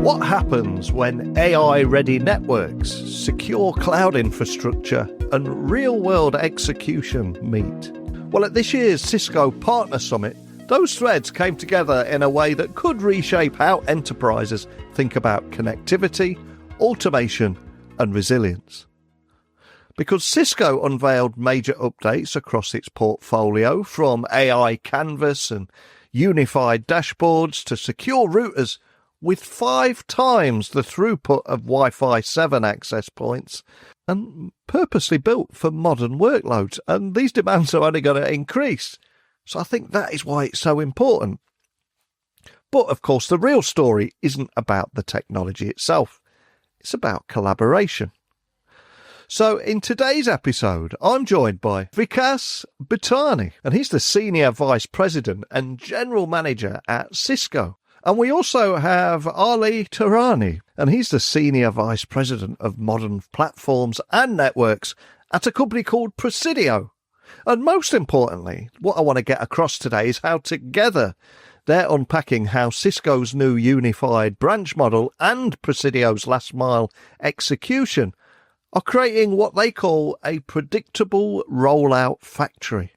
What happens when AI-ready networks, secure cloud infrastructure, and real-world execution meet? Well, at this year's Cisco Partner Summit, those threads came together in a way that could reshape how enterprises think about connectivity, automation, and resilience. Because Cisco unveiled major updates across its portfolio, from AI Canvas and unified dashboards to secure routers with 5 times the throughput of Wi-Fi 7 access points, and purposely built for modern workloads. And these demands are only going to increase. So I think that is why it's so important. But of course, the real story isn't about the technology itself. It's about collaboration. So in today's episode, I'm joined by Vikas Butaney, and he's the Senior Vice President and General Manager at Cisco. And we also have Ali Tehrani, and he's the Senior Vice President of Modern Platforms and Networks at a company called Presidio. And most importantly, what I want to get across today is how together they're unpacking how Cisco's new unified branch model and Presidio's last mile execution are creating what they call a predictable rollout factory.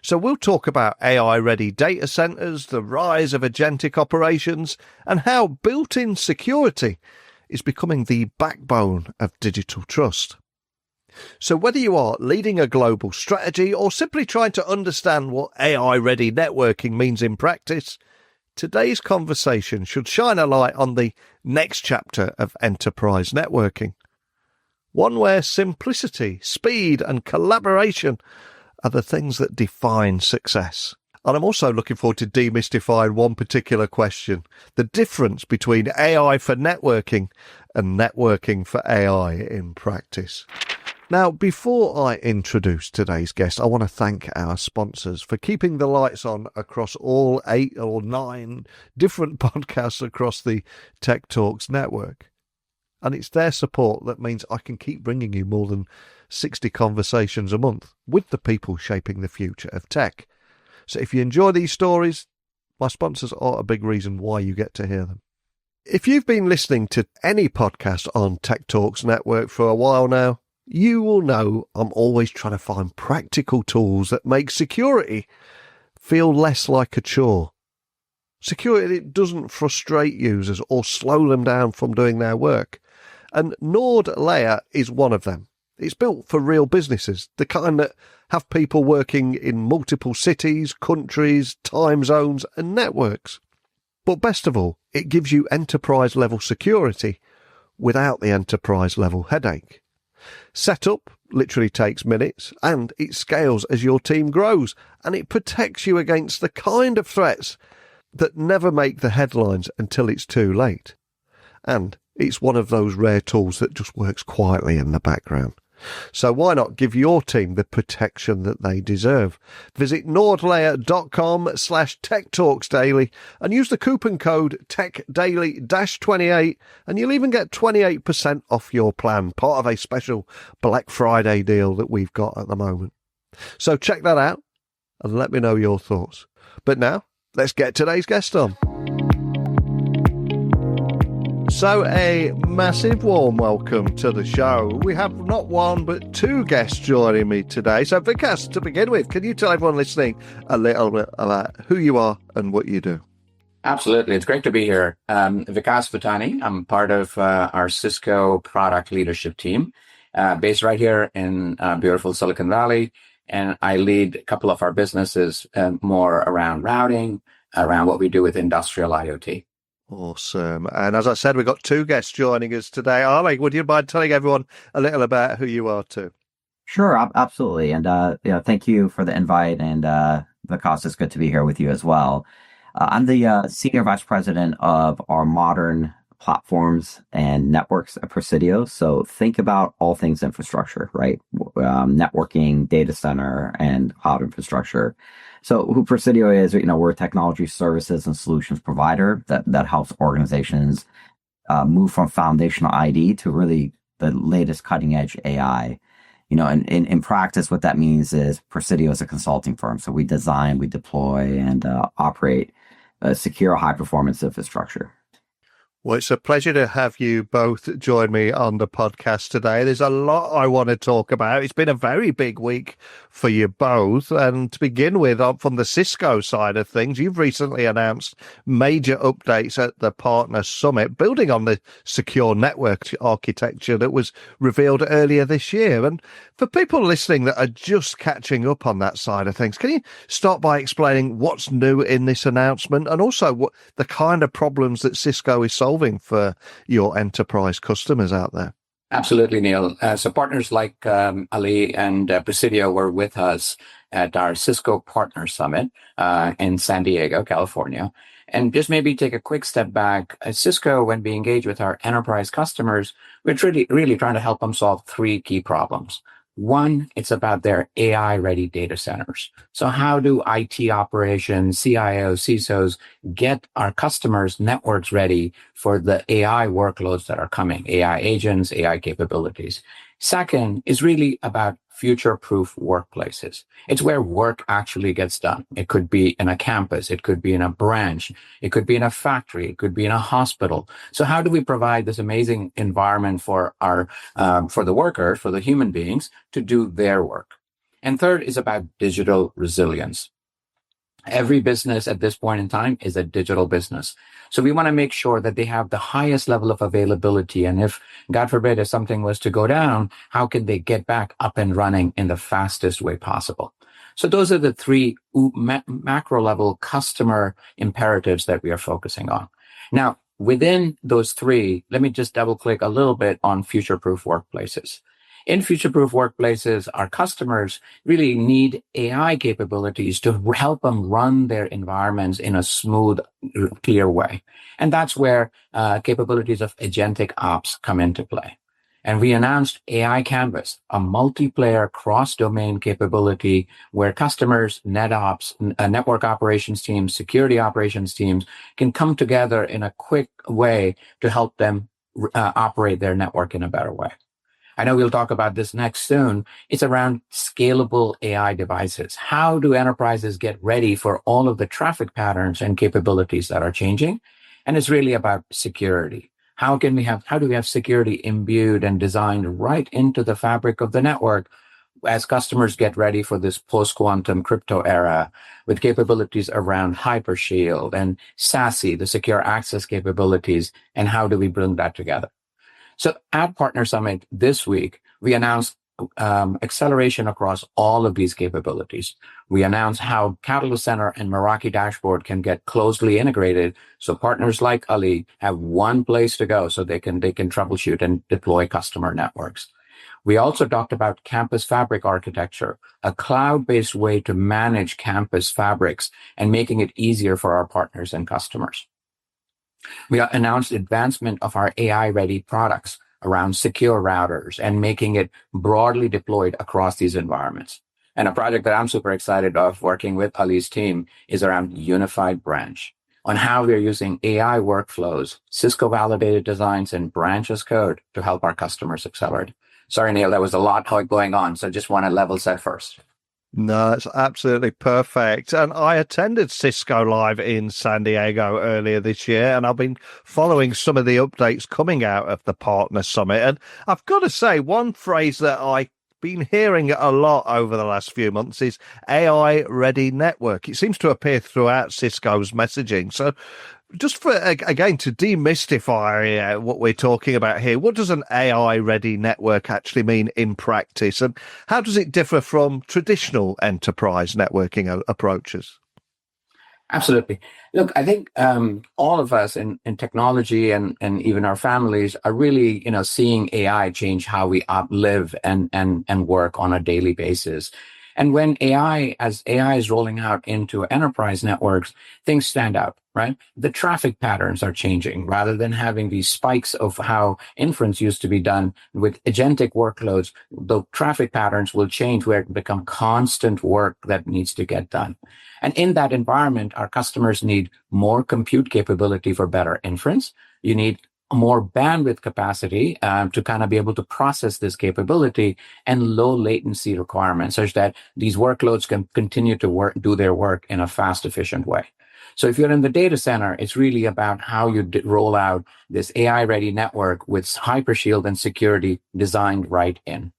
So we'll talk about AI-ready data centers, the rise of agentic operations, and how built-in security is becoming the backbone of digital trust. So whether you are leading a global strategy or simply trying to understand what AI-ready networking means in practice, today's conversation should shine a light on the next chapter of enterprise networking. One where simplicity, speed, and collaboration are the things that define success. And I'm also looking forward to demystifying one particular question: the difference between AI for networking and networking for AI in practice. Now, before I introduce today's guest, I want to thank our sponsors for keeping the lights on across all 8 or 9 different podcasts across the Tech Talks network. And it's their support that means I can keep bringing you more than 60 conversations a month with the people shaping the future of tech. So if you enjoy these stories, my sponsors are a big reason why you get to hear them. If you've been listening to any podcast on Tech Talks Network for a while now, you will know I'm always trying to find practical tools that make security feel less like a chore. Security that doesn't frustrate users or slow them down from doing their work. And Nord Layer is one of them. It's built for real businesses, the kind that have people working in multiple cities, countries, time zones, and networks. But best of all, it gives you enterprise-level security without the enterprise-level headache. Setup literally takes minutes, and it scales as your team grows, and it protects you against the kind of threats that never make the headlines until it's too late. And it's one of those rare tools that just works quietly in the background. So why not give your team the protection that they deserve? Visit nordlayer.com/techtalksdaily and use the coupon code TechDaily-28 and you'll even get 28% off your plan, part of a special Black Friday deal that we've got at the moment. So check that out and let me know your thoughts. But now, let's get today's guest on. So a massive warm welcome to the show. We have not one but 2 guests joining me today. So Vikas, to begin with, can you tell everyone listening a little bit about who you are and what you do? Absolutely. It's great to be here. Vikas Butaney. I'm part of our Cisco product leadership team based right here in beautiful Silicon Valley. And I lead a couple of our businesses more around routing, around what we do with industrial IoT. Awesome. And as I said, we've got 2 guests joining us today. Ali, would you mind telling everyone a little about who you are too? Sure, absolutely. And thank you for the invite. And Vikas, it's good to be here with you as well. I'm the Senior Vice President of our Modern Platforms and Networks at Presidio. So think about all things infrastructure, right? Networking, data center, and cloud infrastructure. So who Presidio is, we're a technology services and solutions provider that helps organizations move from foundational ID to really the latest cutting edge AI. And in practice, what that means is Presidio is a consulting firm. So we design, we deploy, and operate a secure high performance infrastructure. Well, it's a pleasure to have you both join me on the podcast today. There's a lot I want to talk about. It's been a very big week for you both. And to begin with, from the Cisco side of things, you've recently announced major updates at the Partner Summit, building on the secure network architecture that was revealed earlier this year. And for people listening that are just catching up on that side of things, can you start by explaining what's new in this announcement and also what the kind of problems that Cisco is solving for your enterprise customers out there? Absolutely, Neil. So partners like Ali and Presidio were with us at our Cisco Partner Summit in San Diego, California. And just maybe take a quick step back. At Cisco, when we engage with our enterprise customers, we're really trying to help them solve three key problems. One, it's about their AI-ready data centers. So how do IT operations, CIOs, CISOs get our customers' networks ready for the AI workloads that are coming, AI agents, AI capabilities? Second is really about future-proof workplaces. It's where work actually gets done. It could be in a campus. It could be in a branch. It could be in a factory. It could be in a hospital. So how do we provide this amazing environment for for the workers, for the human beings to do their work? And third is about digital resilience. Every business at this point in time is a digital business. So we want to make sure that they have the highest level of availability. And if, God forbid, if something was to go down, how can they get back up and running in the fastest way possible? So those are the three macro level customer imperatives that we are focusing on. Now, within those three, let me just double click a little bit on future-proof workplaces. In future-proof workplaces, our customers really need AI capabilities to help them run their environments in a smooth, clear way. And that's where capabilities of agentic ops come into play. And we announced AI Canvas, a multiplayer cross-domain capability where customers, NetOps, network operations teams, security operations teams can come together in a quick way to help them operate their network in a better way. I know we'll talk about this next soon. It's around scalable AI devices. How do enterprises get ready for all of the traffic patterns and capabilities that are changing? And it's really about security. How do we have security imbued and designed right into the fabric of the network as customers get ready for this post-quantum crypto era with capabilities around Hypershield and SASE, the secure access capabilities, and how do we bring that together? So at Partner Summit this week, we announced acceleration across all of these capabilities. We announced how Catalyst Center and Meraki dashboard can get closely integrated, so partners like Ali have one place to go so they can troubleshoot and deploy customer networks. We also talked about campus fabric architecture, a cloud-based way to manage campus fabrics and making it easier for our partners and customers. We announced advancement of our AI-ready products around secure routers and making it broadly deployed across these environments. And a project that I'm super excited of working with Ali's team is around unified branch, on how we're using AI workflows, Cisco validated designs, and branch as code to help our customers accelerate. Sorry, Neil, that was a lot going on, so just want to level set first. No, that's absolutely perfect. And I attended Cisco Live in San Diego earlier this year, and I've been following some of the updates coming out of the Partner Summit. And I've got to say, one phrase that I've been hearing a lot over the last few months is AI-ready network. It seems to appear throughout Cisco's messaging. So just for, again, to demystify what we're talking about here, what does an AI-ready network actually mean in practice? And how does it differ from traditional enterprise networking approaches? Absolutely. Look, I think all of us in technology and even our families are really, seeing AI change how we live and work on a daily basis. And when AI is rolling out into enterprise networks, things stand out, right? The traffic patterns are changing. Rather than having these spikes of how inference used to be done with agentic workloads, the traffic patterns will change where it become constant work that needs to get done. And in that environment, our customers need more compute capability for better inference. You need more bandwidth capacity to kind of be able to process this capability, and low latency requirements such that these workloads can continue to do their work in a fast, efficient way. So if you're in the data center, it's really about how you roll out this AI-ready network with Hypershield and security designed right in.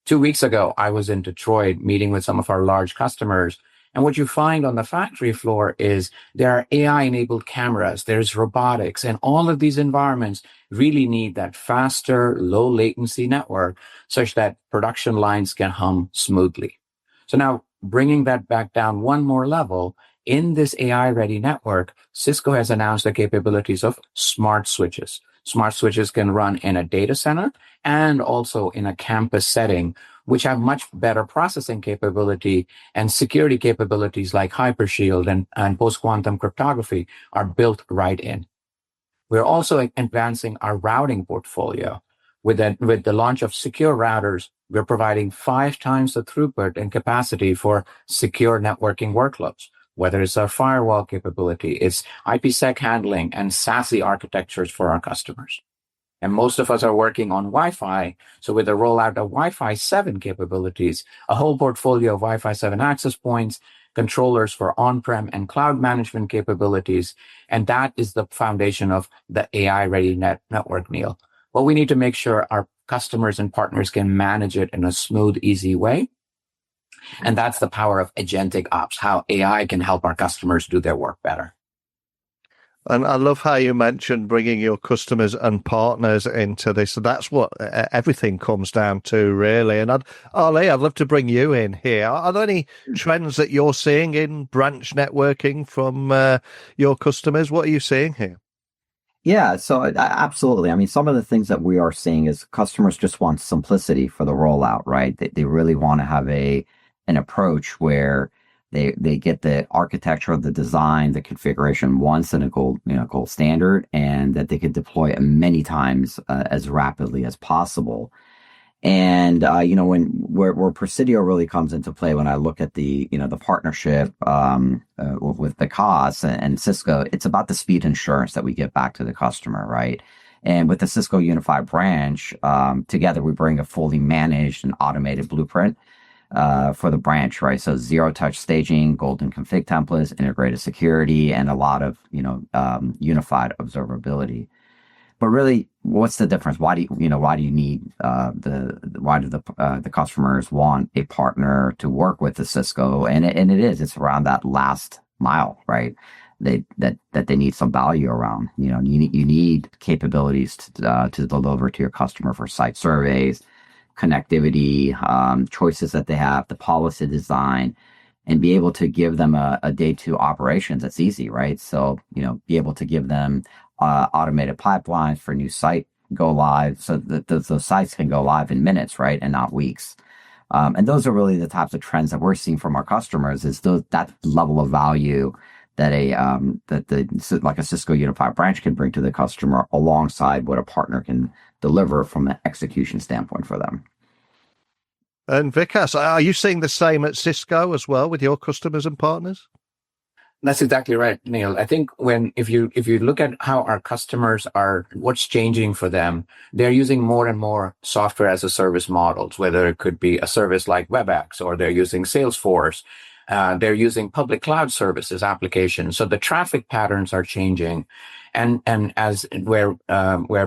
2 weeks ago, I was in Detroit meeting with some of our large customers. And what you find on the factory floor is there are AI-enabled cameras, there's robotics, and all of these environments really need that faster, low latency network such that production lines can hum smoothly. So now bringing that back down one more level, in this AI-ready network, Cisco has announced the capabilities of smart switches. Smart switches can run in a data center and also in a campus setting, which have much better processing capability and security capabilities like Hypershield and post-quantum cryptography are built right in. We're also advancing our routing portfolio. With the launch of secure routers, we're providing 5 times the throughput and capacity for secure networking workloads. Whether it's our firewall capability, it's IPsec handling and SASE architectures for our customers. And most of us are working on Wi-Fi. So with the rollout of Wi-Fi 7 capabilities, a whole portfolio of Wi-Fi 7 access points, controllers for on-prem and cloud management capabilities. And that is the foundation of the AI-ready network, Neil. Well, we need to make sure our customers and partners can manage it in a smooth, easy way. And that's the power of agentic ops, how AI can help our customers do their work better. And I love how you mentioned bringing your customers and partners into this. So that's what everything comes down to, really. And Ali, I'd love to bring you in here. Are there any trends that you're seeing in branch networking from your customers? What are you seeing here? Yeah, so absolutely. I mean, some of the things that we are seeing is customers just want simplicity for the rollout, right? They really want to have an approach where they get the architecture, the design, the configuration once in a gold standard, and that they could deploy it many times as rapidly as possible. And where Presidio really comes into play, when I look at the partnership with Vikas and Cisco, it's about the speed assurance that we give back to the customer, right? And with the Cisco Unified Branch, together we bring a fully managed and automated blueprint for the branch, right? So zero-touch staging, golden config templates, integrated security, and a lot of unified observability. But really, what's the difference? Why do you need the customers want a partner to work with the Cisco? And it's around that last mile, right? That they need some value around. You need capabilities to deliver to your customer for site surveys, connectivity, choices that they have, the policy design, and be able to give them a day 2 operations that's easy, right? So, be able to give them automated pipelines for new site go live so that those sites can go live in minutes, right? And not weeks. And those are really the types of trends that we're seeing from our customers is that level of value that like a Cisco Unified Branch can bring to the customer alongside what a partner can deliver from an execution standpoint for them. And Vikas, are you seeing the same at Cisco as well with your customers and partners? That's exactly right, Neil. I think if you look at how our customers what's changing for them, they're using more and more software as a service models, whether it could be a service like WebEx or they're using Salesforce. They're using public cloud services applications. So the traffic patterns are changing. And as where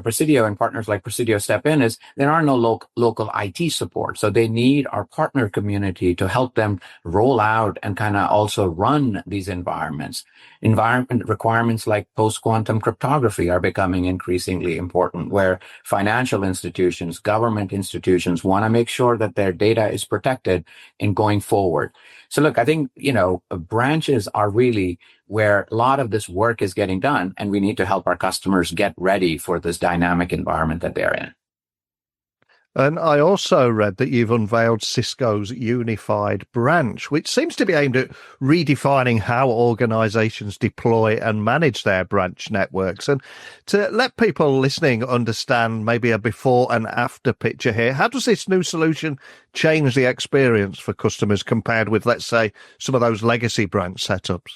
Presidio and partners like Presidio step in is there are no local IT support. So they need our partner community to help them roll out and kind of also run these environments. Environment requirements like post-quantum cryptography are becoming increasingly important, where financial institutions, government institutions want to make sure that their data is protected in going forward. So look, I think, branches are really where a lot of this work is getting done, and we need to help our customers get ready for this dynamic environment that they're in. And I also read that you've unveiled Cisco's Unified Branch, which seems to be aimed at redefining how organizations deploy and manage their branch networks. And to let people listening understand maybe a before and after picture here, how does this new solution change the experience for customers compared with, let's say, some of those legacy branch setups?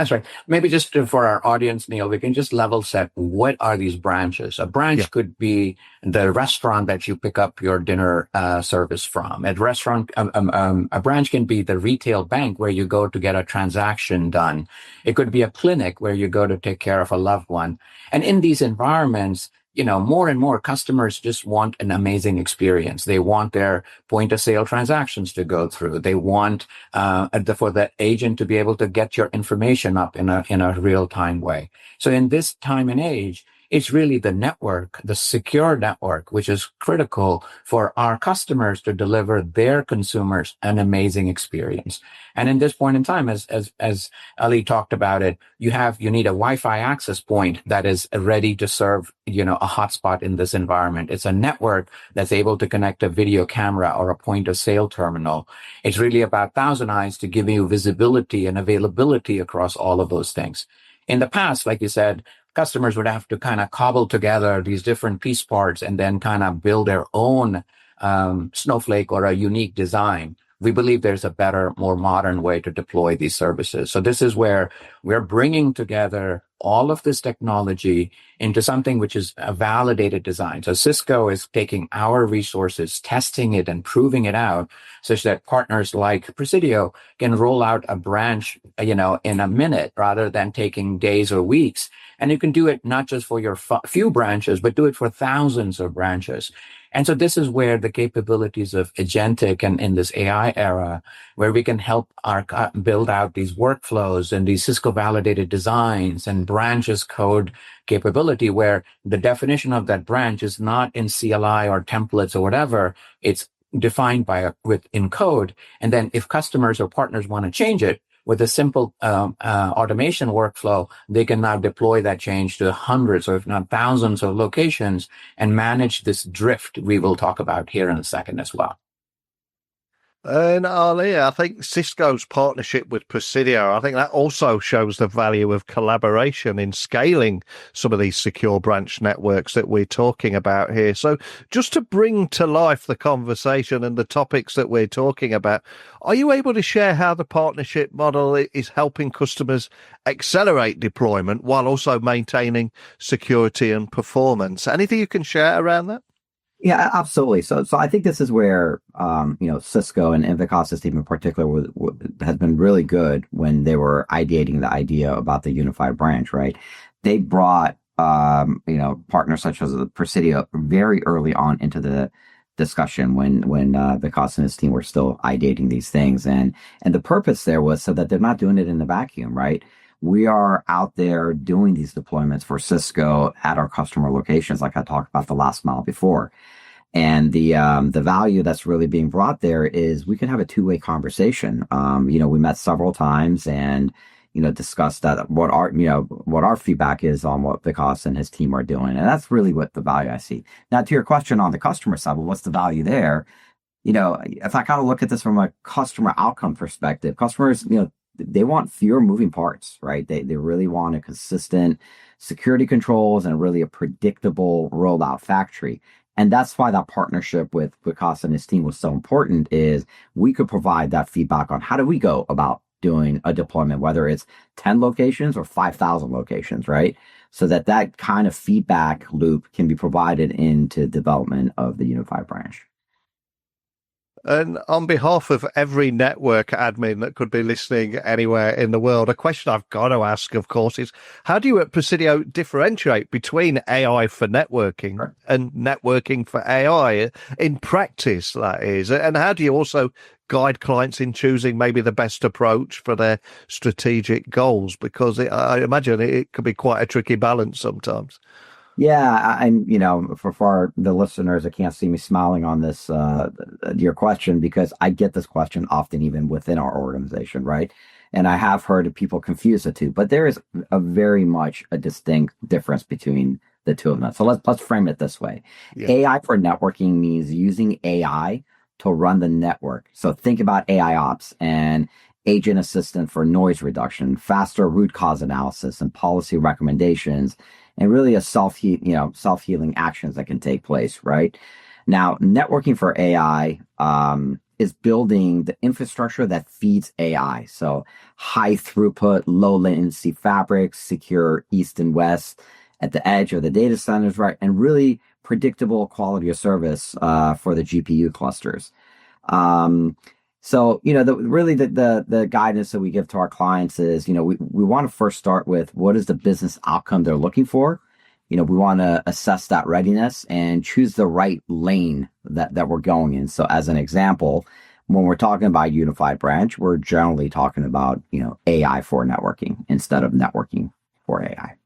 That's right. Maybe just for our audience, Neil, we can just level set. What are these branches? A branch could be the restaurant that you pick up your dinner service from. A branch can be the retail bank where you go to get a transaction done. It could be a clinic where you go to take care of a loved one. And in these environments, more and more customers just want an amazing experience. They want their point of sale transactions to go through. They want for the agent to be able to get your information up in a real time way. So in this time and age, it's really the network, the secure network, which is critical for our customers to deliver their consumers an amazing experience. And in this point in time, as Ali talked about it, you need a Wi-Fi access point that is ready to serve, a hotspot in this environment. It's a network that's able to connect a video camera or a point of sale terminal. It's really about Thousand Eyes to give you visibility and availability across all of those things. In the past, like you said, customers would have to kind of cobble together these different piece parts and then kind of build their own snowflake or a unique design. We believe there's a better, more modern way to deploy these services. So this is where we're bringing together all of this technology into something which is a validated design. So Cisco is taking our resources, testing it and proving it out such that partners like Presidio can roll out a branch, in a minute rather than taking days or weeks. And you can do it not just for your few branches, but do it for thousands of branches. And so this is where the capabilities of agentic and in this AI era, where we can help our build out these workflows and these Cisco validated designs and branches code capability, where the definition of that branch is not in CLI or templates or whatever. It's defined in code. And then if customers or partners want to change it, with a simple automation workflow, they can now deploy that change to hundreds or if not thousands of locations and manage this drift we will talk about here in a second as well. And Ali, I think Cisco's partnership with Presidio, I think that also shows the value of collaboration in scaling some of these secure branch networks that we're talking about here. So just to bring to life the conversation and the topics that we're talking about, are you able to share how the partnership model is helping customers accelerate deployment while also maintaining security and performance? Anything you can share around that? Yeah, absolutely. So I think this is where, Cisco and Vikas' team in particular has been really good when they were ideating the idea about the unified branch, right? They brought, partners such as Presidio very early on into the discussion when Vikas and his team were still ideating these things. And the purpose there was so that they're not doing it in the vacuum, right? We are out there doing these deployments for Cisco at our customer locations, like I talked about the last mile before. And the value that's really being brought there is we can have a two-way conversation. We met several times and, discussed that what our feedback is on what Vikas and his team are doing. And that's really what the value I see. Now, to your question on the customer side, well, what's the value there? If I kind of look at this from a customer outcome perspective, customers, they want fewer moving parts, right? They really want a consistent security controls and really a predictable rollout factory. And that's why that partnership with Vikas and his team was so important, is we could provide that feedback on how do we go about doing a deployment, whether it's 10 locations or 5,000 locations, right? So that kind of feedback loop can be provided into development of the unified branch. And on behalf of every network admin that could be listening anywhere in the world, a question I've got to ask, of course, is how do you at Presidio differentiate between AI for networking and networking for AI in practice, that is? And how do you also guide clients in choosing maybe the best approach for their strategic goals? Because I imagine it could be quite a tricky balance sometimes. Yeah, I'm, for the listeners that can't see me smiling on this, your question, because I get this question often even within our organization, right? And I have heard people confuse the two, but there is a very much a distinct difference between the two of them. So let's frame it this way. Yeah. AI for networking means using AI to run the network. So think about AI ops and agent assistant for noise reduction, faster root cause analysis and policy recommendations, and really a self-healing actions that can take place, right? Now, networking for AI is building the infrastructure that feeds AI. So high throughput, low latency fabrics, secure east and west at the edge of the data centers, right? And really predictable quality of service for the GPU clusters. So, the guidance that we give to our clients is, we want to first start with what is the business outcome they're looking for. We want to assess that readiness and choose the right lane that we're going in. So as an example, when we're talking about unified branch, we're generally talking about, AI for networking instead of networking for AI.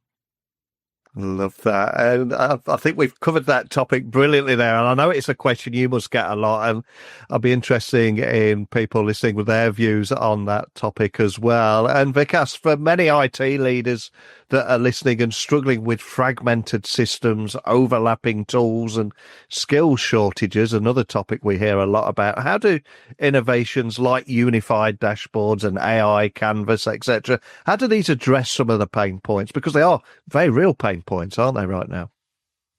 Love that. And I think we've covered that topic brilliantly there. And I know it's a question you must get a lot. And I'll be interested in people listening with their views on that topic as well. And Vikas, for many IT leaders that are listening and struggling with fragmented systems, overlapping tools and skill shortages, another topic we hear a lot about, how do innovations like unified dashboards and AI, Canvas, etc., how do these address some of the pain points? Because they are very real pain points, aren't they, right now?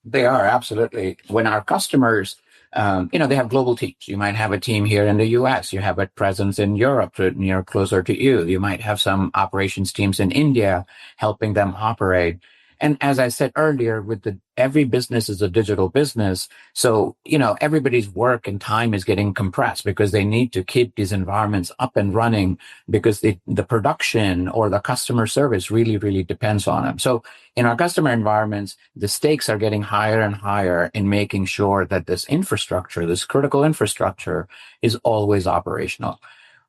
They are, absolutely. When our customers, they have global teams. You might have a team here in the US. You have a presence in Europe, near closer to you. You might have some operations teams in India helping them operate. And as I said earlier, every business is a digital business. So, everybody's work and time is getting compressed because they need to keep these environments up and running because the production or the customer service really, really depends on them. So in our customer environments, the stakes are getting higher and higher in making sure that this infrastructure, this critical infrastructure, is always operational.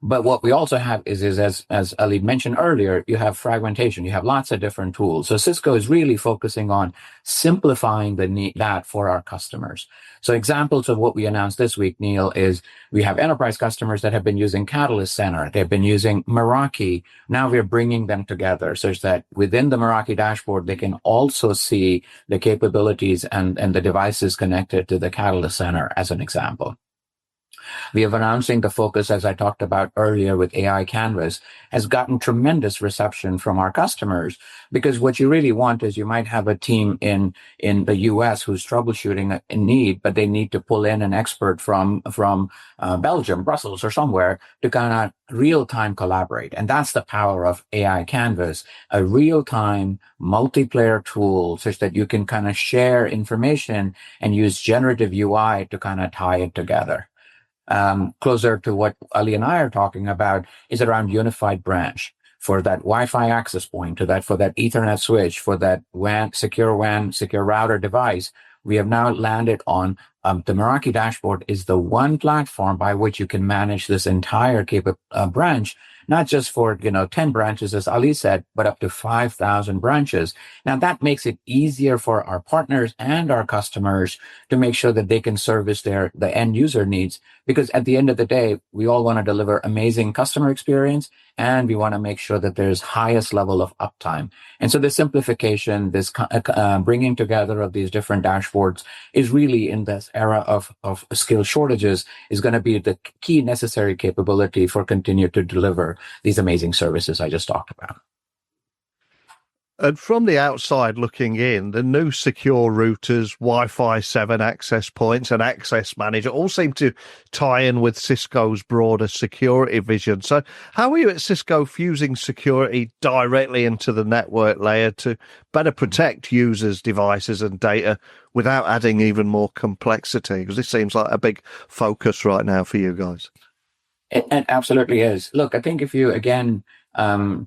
But what we also have is as Ali mentioned earlier, you have fragmentation. You have lots of different tools. So Cisco is really focusing on simplifying that for our customers. So examples of what we announced this week, Neil, is we have enterprise customers that have been using Catalyst Center. They've been using Meraki. Now we're bringing them together such that within the Meraki dashboard, they can also see the capabilities and the devices connected to the Catalyst Center, as an example. We have announcing the focus, as I talked about earlier with AI Canvas, has gotten tremendous reception from our customers, because what you really want is you might have a team in the US who's troubleshooting a need, but they need to pull in an expert from Belgium, Brussels, or somewhere to kind of real-time collaborate. And that's the power of AI Canvas, a real-time multiplayer tool such that you can kind of share information and use generative UI to kind of tie it together. Closer to what Ali and I are talking about is around unified branch for that Wi-Fi access point, for that Ethernet switch, for that WAN, secure router device. We have now landed on the Meraki dashboard is the one platform by which you can manage this entire branch, not just for 10 branches, as Ali said, but up to 5,000 branches. Now that makes it easier for our partners and our customers to make sure that they can service the end user needs, because at the end of the day, we all want to deliver amazing customer experience, and we want to make sure that there's highest level of uptime. And so the simplification, this bringing together of these different dashboards is really, in this era of skill shortages, is going to be the key necessary capability for continue to deliver these amazing services I just talked about. And from the outside looking in, the new secure routers, Wi-Fi 7 access points and access manager all seem to tie in with Cisco's broader security vision. So how are you at Cisco fusing security directly into the network layer to better protect users, devices and data without adding even more complexity? Because this seems like a big focus right now for you guys. It absolutely is. Look, I think if you, again,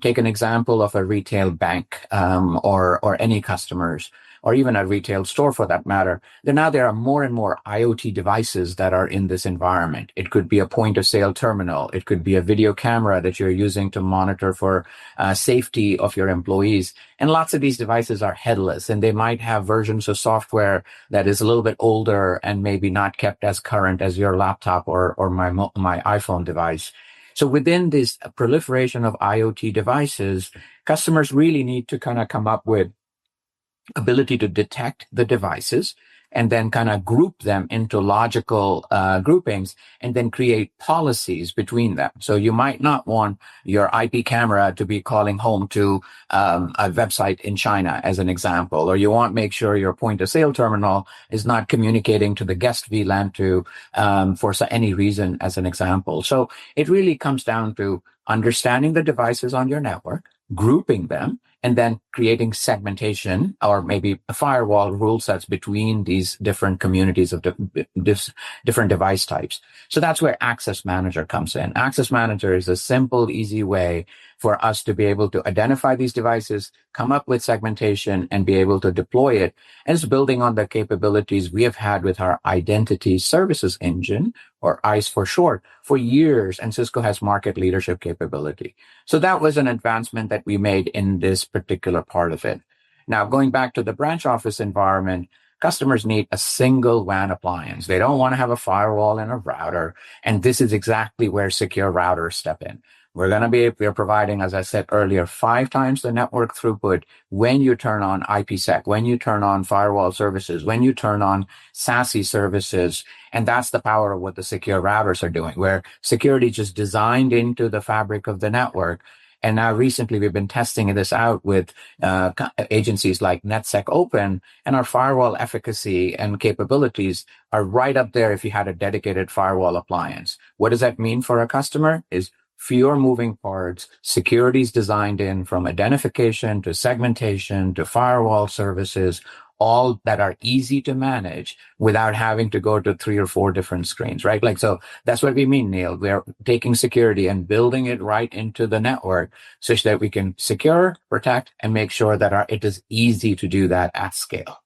take an example of a retail bank or any customers, or even a retail store for that matter, then now there are more and more IoT devices that are in this environment. It could be a point of sale terminal. It could be a video camera that you're using to monitor for safety of your employees. And lots of these devices are headless, and they might have versions of software that is a little bit older and maybe not kept as current as your laptop or my iPhone device. So within this proliferation of IoT devices, customers really need to kind of come up with ability to detect the devices, and then kind of group them into logical groupings and then create policies between them. So you might not want your IP camera to be calling home to a website in China, as an example, or you want to make sure your point of sale terminal is not communicating to the guest VLAN for any reason, as an example. So it really comes down to understanding the devices on your network, grouping them, and then creating segmentation or maybe firewall rule sets between these different communities of different device types. So that's where Access Manager comes in. Access Manager is a simple, easy way for us to be able to identify these devices, come up with segmentation, and be able to deploy it. And it's building on the capabilities we have had with our Identity Services Engine, or ICE for short, for years, and Cisco has market leadership capability. So that was an advancement that we made in this particular part of it. Now, going back to the branch office environment, customers need a single WAN appliance. They don't want to have a firewall and a router, and this is exactly where secure routers step in. We're providing, as I said earlier, 5 times the network throughput when you turn on IPsec, when you turn on firewall services, when you turn on SASE services. And that's the power of what the secure routers are doing, where security is just designed into the fabric of the network. And now recently we've been testing this out with agencies like NetSecOpen, and our firewall efficacy and capabilities are right up there if you had a dedicated firewall appliance. What does that mean for a customer? Is fewer moving parts, security is designed in from identification to segmentation to firewall services, all that are easy to manage without having to go to 3 or 4 different screens, right? So that's what we mean, Neil. We're taking security and building it right into the network such that we can secure, protect, and make sure that it is easy to do that at scale.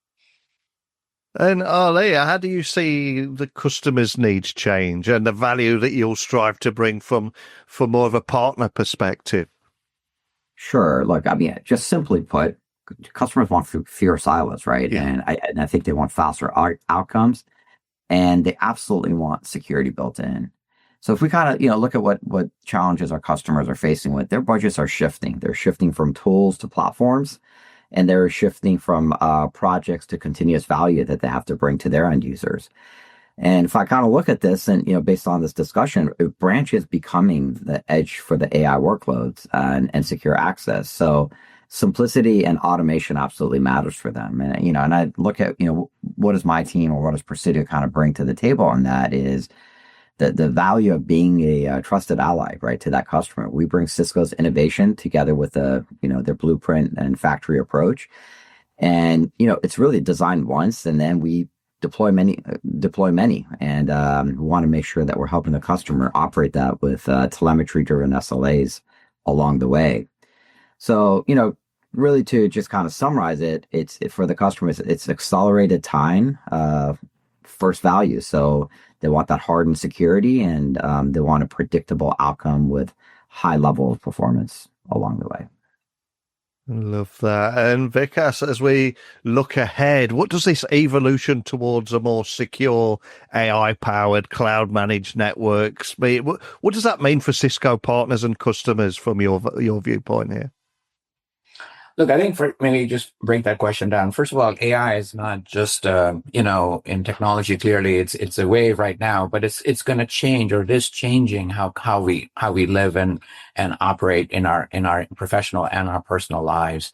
And Ali, how do you see the customer's needs change and the value that you'll strive to bring from more of a partner perspective? Sure. Look, I mean, just simply put, customers want fewer silos, right? Yeah. And I think they want faster outcomes, and they absolutely want security built in. So if we kind of look at what challenges our customers are facing with, their budgets are shifting. They're shifting from tools to platforms, and they're shifting from projects to continuous value that they have to bring to their end users. And if I kind of look at this and, based on this discussion, branch is becoming the edge for the AI workloads and secure access. So simplicity and automation absolutely matters for them. And, and I look at, what does my team or what does Presidio kind of bring to the table on that is the value of being a trusted ally, right, to that customer. We bring Cisco's innovation together with their blueprint and factory approach. And, it's really designed once, and then we deploy many, and we want to make sure that we're helping the customer operate that with telemetry-driven SLAs along the way. So, really to just kind of summarize it, it's for the customers, it's accelerated time, first value. So they want that hardened security, and they want a predictable outcome with high level of performance along the way. Love that. And Vikas, as we look ahead, what does this evolution towards a more secure AI-powered cloud-managed networks mean? What does that mean for Cisco partners and customers from your viewpoint here? Look, I think maybe just break that question down. First of all, AI is not just, in technology, clearly it's a wave right now, but it's going to change, or it is changing how we live and operate in our professional and our personal lives.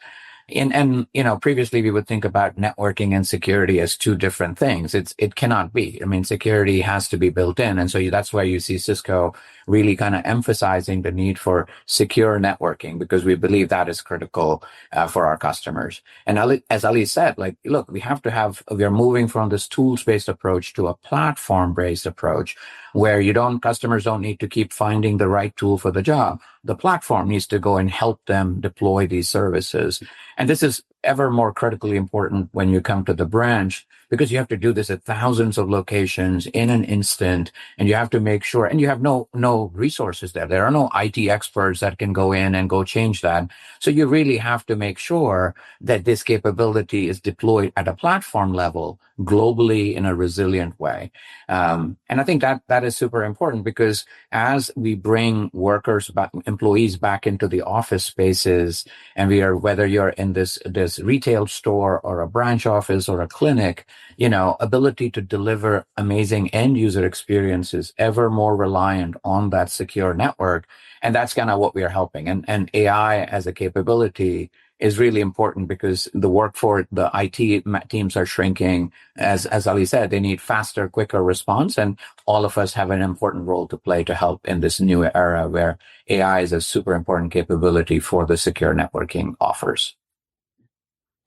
And previously we would think about networking and security as 2 different things. It cannot be. I mean, security has to be built in. And so that's why you see Cisco really kind of emphasizing the need for secure networking, because we believe that is critical for our customers. And as Ali said, look, we are moving from this tools-based approach to a platform-based approach, where customers don't need to keep finding the right tool for the job. The platform needs to go and help them deploy these services. And this is ever more critically important when you come to the branch, because you have to do this at thousands of locations in an instant, and you have to make sure, and you have no resources there. There are no IT experts that can go in and go change that. So you really have to make sure that this capability is deployed at a platform level globally in a resilient way. And I think that is super important, because as we bring employees back into the office spaces, and whether you're in this office, retail store, or a branch office, or a clinic, ability to deliver amazing end user experiences ever more reliant on that secure network. And that's kind of what we are helping. And AI as a capability is really important because the IT teams are shrinking. As Ali said, they need faster, quicker response. And all of us have an important role to play to help in this new era where AI is a super important capability for the secure networking offers.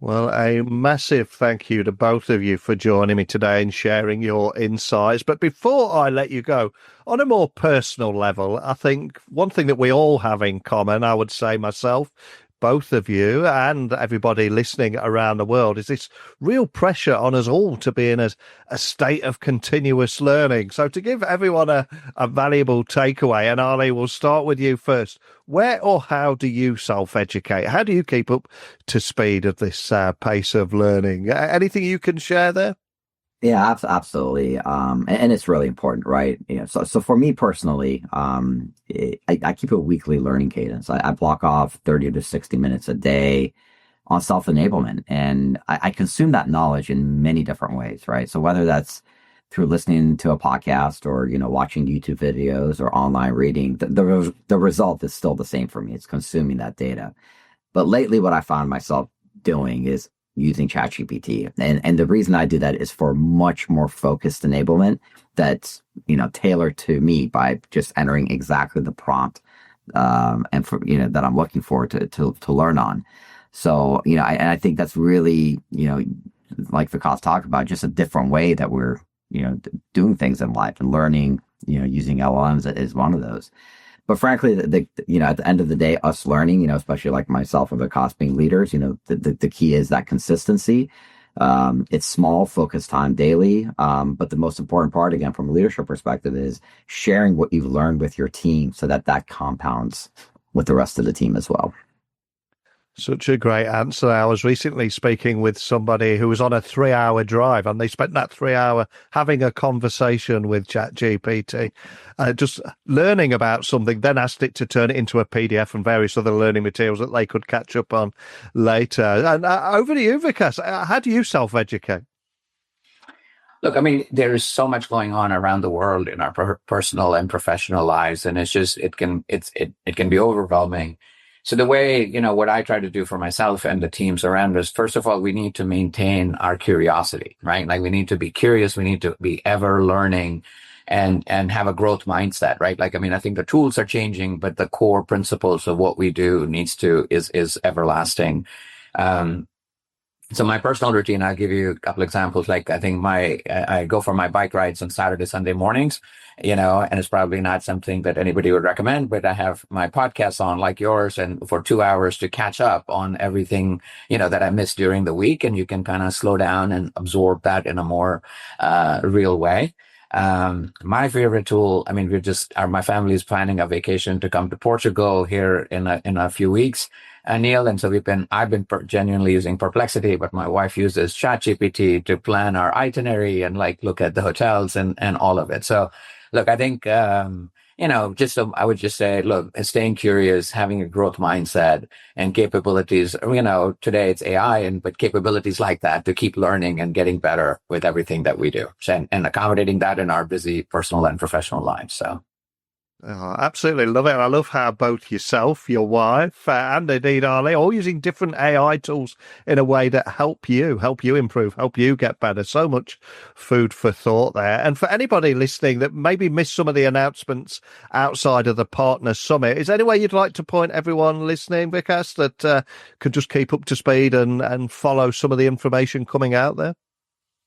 Well, a massive thank you to both of you for joining me today and sharing your insights. But before I let you go, on a more personal level, I think one thing that we all have in common, I would say myself, both of you and everybody listening around the world, is this real pressure on us all to be in a state of continuous learning. So to give everyone a valuable takeaway, and Ali, we'll start with you first. Where or how do you self-educate? How do you keep up to speed of this pace of learning? Anything you can share there? Yeah, absolutely. And it's really important, right? So for me personally, I keep a weekly learning cadence. I block off 30 to 60 minutes a day on self-enablement, and I consume that knowledge in many different ways, right? So whether that's through listening to a podcast or, watching YouTube videos or online reading, the result is still the same for me. It's consuming that data. But lately what I found myself doing is using ChatGPT. And the reason I do that is for much more focused enablement that's, tailored to me by just entering exactly the prompt and for, that I'm looking for to learn on. So, I think that's really, like Vikas talked about, just a different way that we're, doing things in life, and learning, using LLMs is one of those. But frankly, at the end of the day, us learning, especially like myself and Vikas being leaders, the key is that consistency. It's small, focused time daily. But the most important part, again, from a leadership perspective, is sharing what you've learned with your team so that compounds with the rest of the team as well. Such a great answer. I was recently speaking with somebody who was on a 3-hour drive, and they spent that 3 hour having a conversation with ChatGPT, just learning about something, then asked it to turn it into a PDF and various other learning materials that they could catch up on later. And over to you, Vikas. How do you self-educate? Look, I mean, there is so much going on around the world in our personal and professional lives, and it's just it can be overwhelming. So the way, what I try to do for myself and the teams around us, first of all, we need to maintain our curiosity, right? Like we need to be curious. We need to be ever learning and have a growth mindset, right? Like, I mean, I think the tools are changing, but the core principles of what we do is everlasting. So my personal routine, I'll give you a couple examples. Like I think I go for my bike rides on Saturday, Sunday mornings, and it's probably not something that anybody would recommend, but I have my podcast on like yours and for 2 hours to catch up on everything, that I missed during the week. And you can kind of slow down and absorb that in a more real way. My favorite tool, I mean, my family is planning a vacation to come to Portugal here in a few weeks, Neil. And so I've been genuinely using Perplexity, but my wife uses ChatGPT to plan our itinerary and look at the hotels and all of it. So look, I think, I would just say, look, staying curious, having a growth mindset and capabilities, today it's AI, but capabilities like that to keep learning and getting better with everything that we do, and accommodating that in our busy personal and professional lives. So. Oh, absolutely love it. I love how both yourself, your wife, and indeed Ali, all using different AI tools in a way that help you improve, help you get better. So much food for thought there. And for anybody listening that maybe missed some of the announcements outside of the Partner Summit, is there any way you'd like to point everyone listening, Vikas, that could just keep up to speed and follow some of the information coming out there?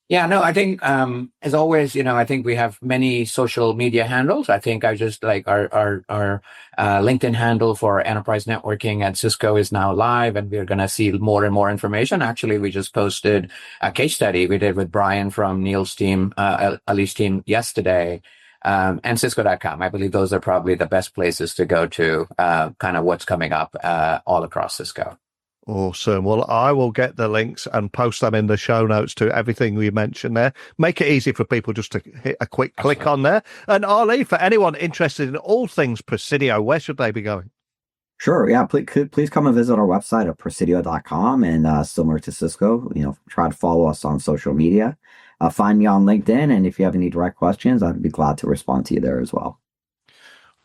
Yeah, no, I think, as always, I think we have many social media handles. I think I just our LinkedIn handle for enterprise networking at Cisco is now live, and we're going to see more and more information. Actually, we just posted a case study we did with Brian from Neil's team, Ali's team yesterday, and Cisco.com. I believe those are probably the best places to go to, kind of what's coming up, all across Cisco. Awesome. Well, I will get the links and post them in the show notes to everything we mentioned there. Make it easy for people just to hit a quick click on there. And Ali, for anyone interested in all things Presidio, where should they be going? Sure. Yeah. Please come and visit our website at presidio.com, and similar to Cisco, try to follow us on social media. Find me on LinkedIn. And if you have any direct questions, I'd be glad to respond to you there as well.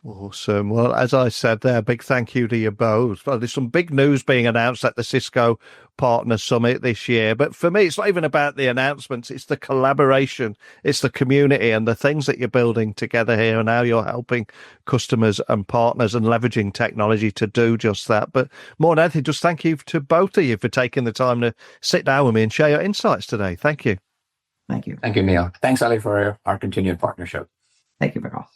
Awesome. Well, as I said there, big thank you to you both. Well, there's some big news being announced at the Cisco Partner Summit this year. But for me, it's not even about the announcements. It's the collaboration. It's the community and the things that you're building together here and how you're helping customers and partners and leveraging technology to do just that. But more than anything, just thank you to both of you for taking the time to sit down with me and share your insights today. Thank you. Thank you. Thank you, Neil. Thanks, Ali, for our continued partnership. Thank you, Vikas.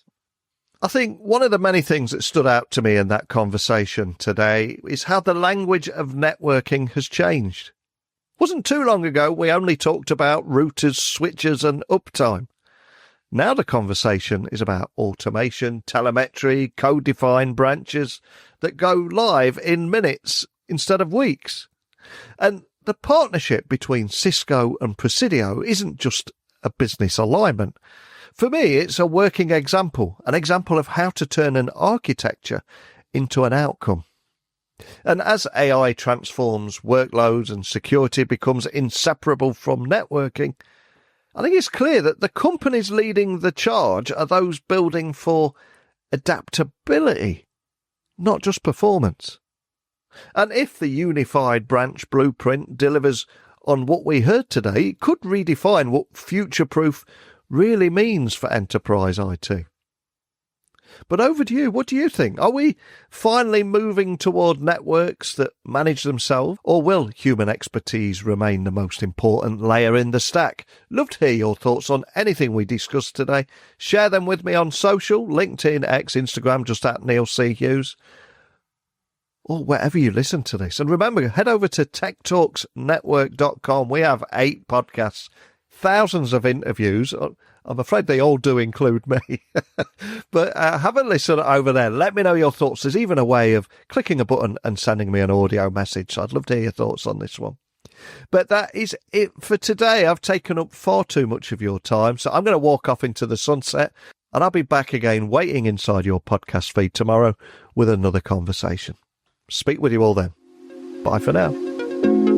I think one of the many things that stood out to me in that conversation today is how the language of networking has changed. It wasn't too long ago we only talked about routers, switches and uptime. Now the conversation is about automation, telemetry, code-defined branches that go live in minutes instead of weeks. And the partnership between Cisco and Presidio isn't just a business alignment. For me, it's a working example, an example of how to turn an architecture into an outcome. And as AI transforms workloads and security becomes inseparable from networking, I think it's clear that the companies leading the charge are those building for adaptability, not just performance. And if the unified branch blueprint delivers on what we heard today, it could redefine what future-proof really means for enterprise IT. But over to you. What do you think? Are we finally moving toward networks that manage themselves, or will human expertise remain the most important layer in the stack? Love to hear your thoughts on anything we discussed today. Share them with me on social, LinkedIn, X, Instagram, just at Neil C. Hughes, or wherever you listen to this. And remember, head over to techtalksnetwork.com. We have 8 podcasts, thousands of interviews. I'm afraid they all do include me. But have a listen over there. Let me know your thoughts. There's even a way of clicking a button and sending me an audio message. So I'd love to hear your thoughts on this one. But that is it for today. I've taken up far too much of your time. So I'm going to walk off into the sunset, and I'll be back again waiting inside your podcast feed tomorrow with another conversation. Speak with you all then. Bye for now.